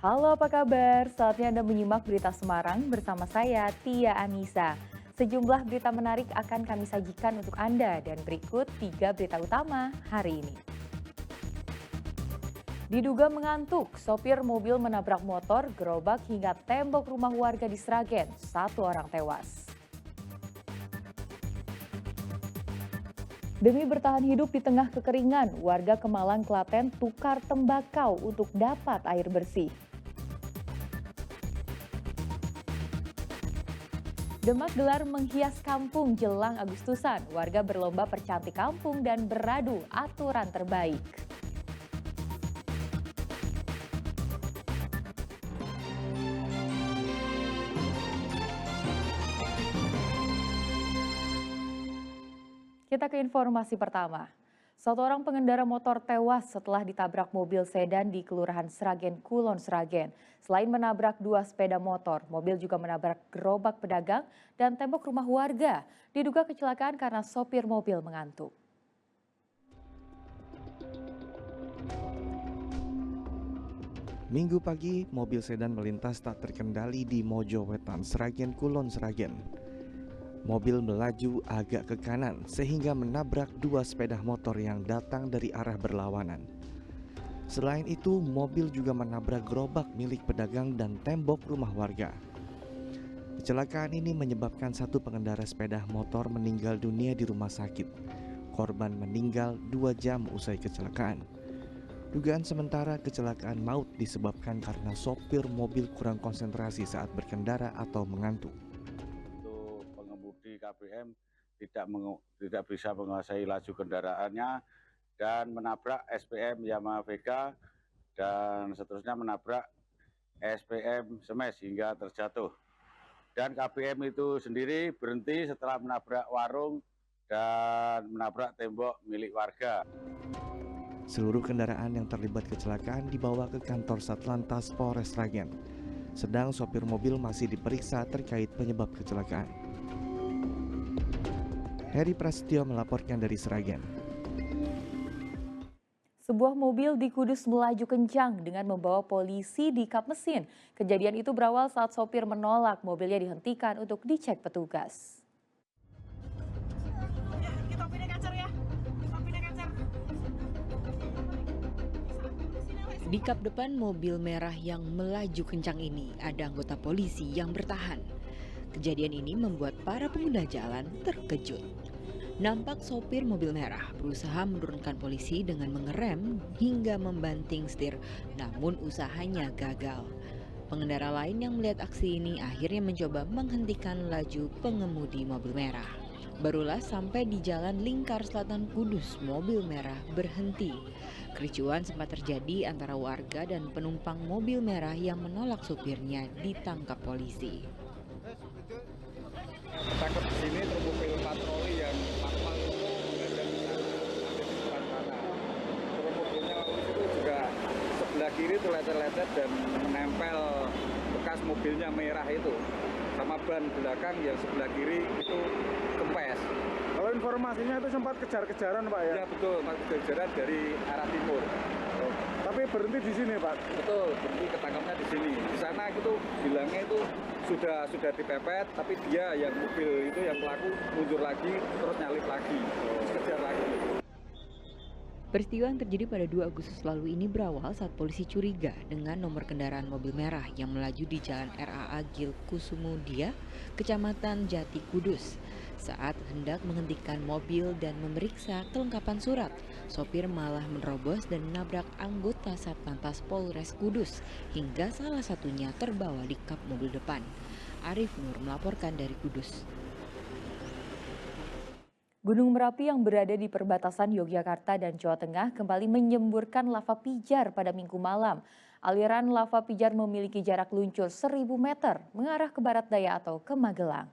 Halo, apa kabar? Saatnya Anda menyimak berita Semarang bersama saya, Tia Anissa. Sejumlah berita menarik akan kami sajikan untuk Anda dan berikut 3 berita utama hari ini. Diduga mengantuk, sopir mobil menabrak motor, gerobak hingga tembok rumah warga di Sragen. 1 orang tewas. Demi bertahan hidup di tengah kekeringan, warga Kemalang, Klaten tukar tembakau untuk dapat air bersih. Demak gelar menghias kampung jelang Agustusan. Warga berlomba percantik kampung dan beradu aturan terbaik. Kita ke informasi pertama. 1 orang pengendara motor tewas setelah ditabrak mobil sedan di Kelurahan Sragen, Kulon Sragen. Selain menabrak 2 sepeda motor, mobil juga menabrak gerobak pedagang dan tembok rumah warga. Diduga kecelakaan karena sopir mobil mengantuk. Minggu pagi, mobil sedan melintas tak terkendali di Mojowetan, Sragen, Kulon Sragen. Mobil melaju agak ke kanan sehingga menabrak 2 sepeda motor yang datang dari arah berlawanan. Selain itu, mobil juga menabrak gerobak milik pedagang dan tembok rumah warga. Kecelakaan ini menyebabkan 1 pengendara sepeda motor meninggal dunia di rumah sakit. Korban meninggal 2 jam usai kecelakaan. Dugaan sementara kecelakaan maut disebabkan karena sopir mobil kurang konsentrasi saat berkendara atau mengantuk. Untuk pengemudi KBM tidak bisa menguasai laju kendaraannya dan menabrak SPM Yamaha Vega dan seterusnya menabrak SPM Semes hingga terjatuh. Dan KBM itu sendiri berhenti setelah menabrak warung dan menabrak tembok milik warga. Seluruh kendaraan yang terlibat kecelakaan dibawa ke kantor Satlantas Polres Sragen. Sedang sopir mobil masih diperiksa terkait penyebab kecelakaan. Heri Prasetyo melaporkan dari Sragen. Sebuah mobil di Kudus melaju kencang dengan membawa polisi di kap mesin. Kejadian itu berawal saat sopir menolak mobilnya dihentikan untuk dicek petugas. Di kap depan mobil merah yang melaju kencang ini ada anggota polisi yang bertahan. Kejadian ini membuat para pengguna jalan terkejut. Nampak sopir mobil merah berusaha menurunkan polisi dengan mengerem hingga membanting setir, namun usahanya gagal. Pengendara lain yang melihat aksi ini akhirnya mencoba menghentikan laju pengemudi mobil merah. Barulah sampai di Jalan Lingkar Selatan Kudus, mobil merah berhenti. Kericuan sempat terjadi antara warga dan penumpang mobil merah yang menolak supirnya ditangkap polisi. Ketangkep di sini truk mobil patroli yang manual itu berada di sana, ada di depan sana. Truk mobilnya itu juga sebelah kiri itu lecet-lecet dan menempel bekas mobilnya merah itu. Sama ban belakang yang sebelah kiri itu kempes. Kalau informasinya itu sempat kejar-kejaran Pak ya? Ya betul, kejar-kejaran dari arah timur. Tapi berhenti di sini Pak? Betul, berhenti ketangkapnya di sini. Di sana itu bilangnya itu sudah dipepet, tapi dia yang mobil itu yang pelaku mundur lagi, terus nyalip lagi, kejar lagi. Peristiwa yang terjadi pada 2 Agustus lalu ini berawal saat polisi curiga dengan nomor kendaraan mobil merah yang melaju di Jalan RAA Gil Kusumudia, Kecamatan Jati Kudus. Saat hendak menghentikan mobil dan memeriksa kelengkapan surat, sopir malah menerobos dan menabrak anggota Satlantas Polres Kudus hingga salah satunya terbawa di kap mobil depan. Arif Nur melaporkan dari Kudus. Gunung Merapi yang berada di perbatasan Yogyakarta dan Jawa Tengah kembali menyemburkan lava pijar pada Minggu malam. Aliran lava pijar memiliki jarak luncur 1000 meter mengarah ke barat daya atau ke Magelang.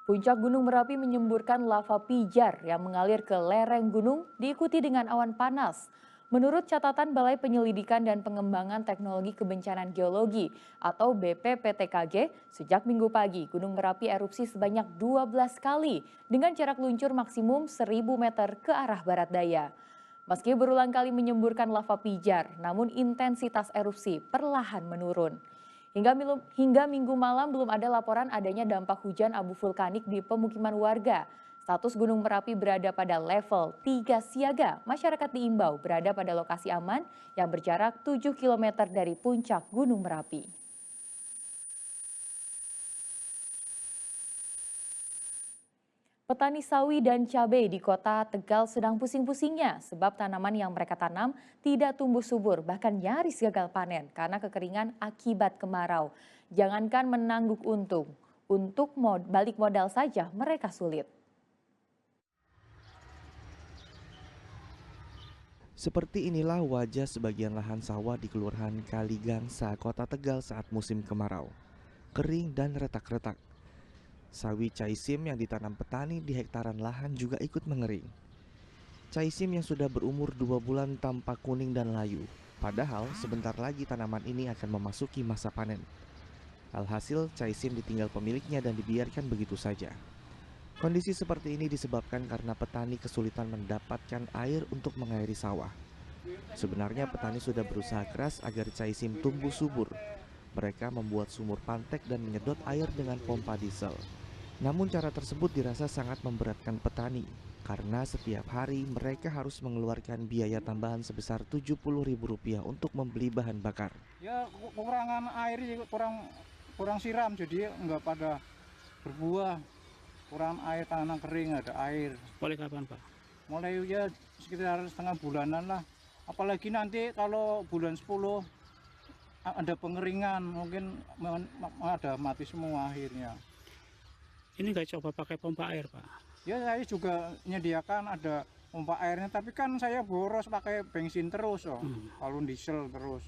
Puncak Gunung Merapi menyemburkan lava pijar yang mengalir ke lereng gunung diikuti dengan awan panas. Menurut catatan Balai Penyelidikan dan Pengembangan Teknologi Kebencanaan Geologi atau BPPTKG, sejak Minggu pagi Gunung Merapi erupsi sebanyak 12 kali dengan jarak luncur maksimum 1000 meter ke arah barat daya. Meski berulang kali menyemburkan lava pijar, namun intensitas erupsi perlahan menurun. Hingga minggu malam belum ada laporan adanya dampak hujan abu vulkanik di pemukiman warga. Status Gunung Merapi berada pada level 3 siaga. Masyarakat diimbau berada pada lokasi aman yang berjarak 7 km dari puncak Gunung Merapi. Petani sawi dan cabai di kota Tegal sedang pusing-pusingnya sebab tanaman yang mereka tanam tidak tumbuh subur, bahkan nyaris gagal panen karena kekeringan akibat kemarau. Jangankan menangguk untung, untuk balik modal saja mereka sulit. Seperti inilah wajah sebagian lahan sawah di Kelurahan Kaligangsa, Kota Tegal saat musim kemarau. Kering dan retak-retak. Sawi caisim yang ditanam petani di hektaran lahan juga ikut mengering. Caisim yang sudah berumur 2 bulan tampak kuning dan layu. Padahal sebentar lagi tanaman ini akan memasuki masa panen. Alhasil caisim ditinggal pemiliknya dan dibiarkan begitu saja. Kondisi seperti ini disebabkan karena petani kesulitan mendapatkan air untuk mengairi sawah. Sebenarnya petani sudah berusaha keras agar caisim tumbuh subur. Mereka membuat sumur pantek dan menyedot air dengan pompa diesel. Namun cara tersebut dirasa sangat memberatkan petani karena setiap hari mereka harus mengeluarkan biaya tambahan sebesar Rp70.000 untuk membeli bahan bakar. Ya kekurangan air, kurang siram, jadi nggak pada berbuah. Kurang air, tanah kering, ada air. Mulai kapan, Pak? Mulai ya sekitar setengah bulanan lah. Apalagi nanti kalau bulan 10 ada pengeringan, mungkin ada mati semua akhirnya. Ini nggak coba pakai pompa air, Pak? Ya saya juga menyediakan ada pompa airnya, tapi kan saya boros pakai bensin terus, kalau diesel terus.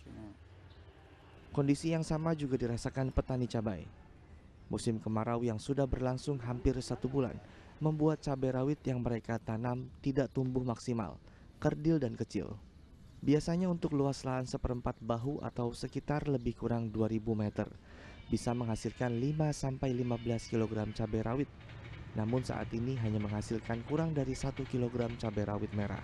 Kondisi yang sama juga dirasakan petani cabai. Musim kemarau yang sudah berlangsung hampir 1 bulan membuat cabai rawit yang mereka tanam tidak tumbuh maksimal, kerdil dan kecil. Biasanya untuk luas lahan 1/4 bahu atau sekitar lebih kurang 2000 meter bisa menghasilkan 5-15 kg cabai rawit. Namun saat ini hanya menghasilkan kurang dari 1 kg cabai rawit merah.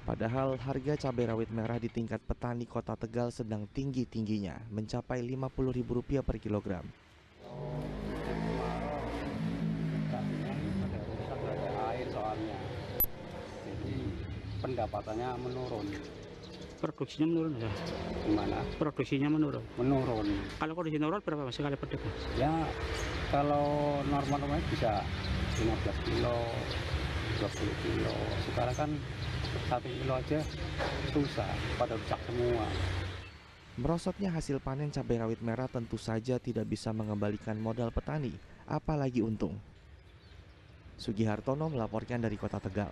Padahal harga cabai rawit merah di tingkat petani Kota Tegal sedang tinggi-tingginya, mencapai Rp50.000 per kilogram. Ada air soalnya, jadi pendapatannya menurun. Produksinya menurun ya? Gimana? Produksinya menurun? Menurun. Kalau kondisi normal berapa sekali per detik? Ya kalau normal bisa 15 kilo, 20 kilo. Sekarang kan 1 kilo aja susah, pada rusak semua. Merosotnya hasil panen cabai rawit merah tentu saja tidak bisa mengembalikan modal petani, apalagi untung. Sugihartono melaporkan dari Kota Tegal.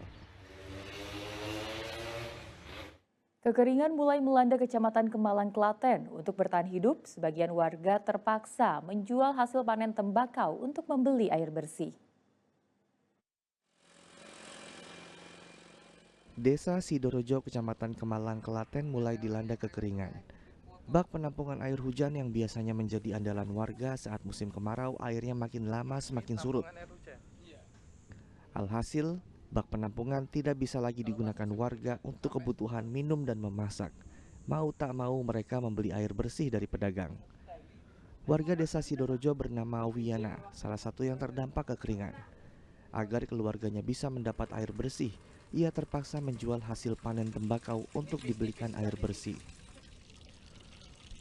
Kekeringan mulai melanda Kecamatan Kemalang, Klaten. Untuk bertahan hidup, sebagian warga terpaksa menjual hasil panen tembakau untuk membeli air bersih. Desa Sidorojo, Kecamatan Kemalang, Klaten mulai dilanda kekeringan. Bak penampungan air hujan yang biasanya menjadi andalan warga saat musim kemarau, airnya makin lama semakin surut. Alhasil, bak penampungan tidak bisa lagi digunakan warga untuk kebutuhan minum dan memasak. Mau tak mau mereka membeli air bersih dari pedagang. Warga desa Sidorojo bernama Wiana, salah satu yang terdampak kekeringan. Agar keluarganya bisa mendapat air bersih, ia terpaksa menjual hasil panen tembakau untuk dibelikan air bersih.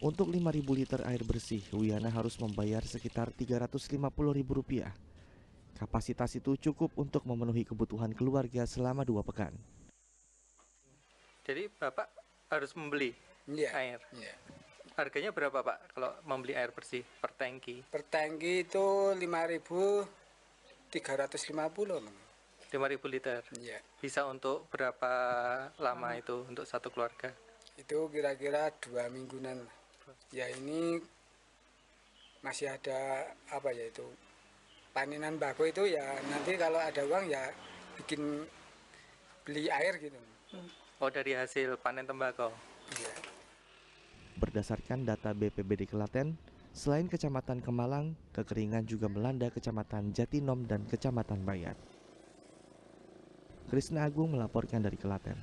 Untuk 5.000 liter air bersih, Wiana harus membayar sekitar Rp350.000. Kapasitas itu cukup untuk memenuhi kebutuhan keluarga selama 2 pekan. Jadi Bapak harus membeli air? Iya. Harganya berapa Pak kalau membeli air bersih per tangki? Per tangki itu 5.350. 5.000 liter? Iya. Bisa untuk berapa lama itu untuk satu keluarga? Itu kira-kira 2 mingguan. Ya ini masih ada apa ya itu panenan bako itu ya nanti kalau ada uang ya bikin beli air gitu. Oh, dari hasil panen tembakau? Iya. Berdasarkan data BPBD Klaten, selain Kecamatan Kemalang, kekeringan juga melanda Kecamatan Jatinom dan Kecamatan Bayat. Krisna Agung melaporkan dari Klaten.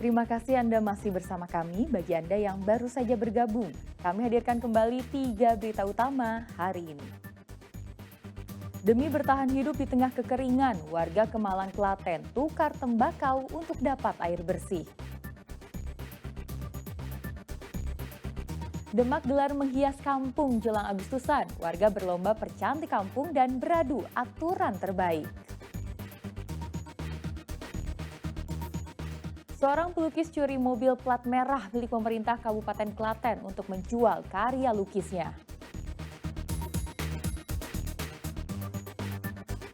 Terima kasih Anda masih bersama kami. Bagi Anda yang baru saja bergabung, kami hadirkan kembali 3 berita utama hari ini. Demi bertahan hidup di tengah kekeringan, warga Kemalang, Klaten tukar tembakau untuk dapat air bersih. Demak gelar menghias kampung jelang Agustusan, warga berlomba percantik kampung dan beradu aturan terbaik. Seorang pelukis curi mobil plat merah milik pemerintah Kabupaten Klaten untuk menjual karya lukisnya.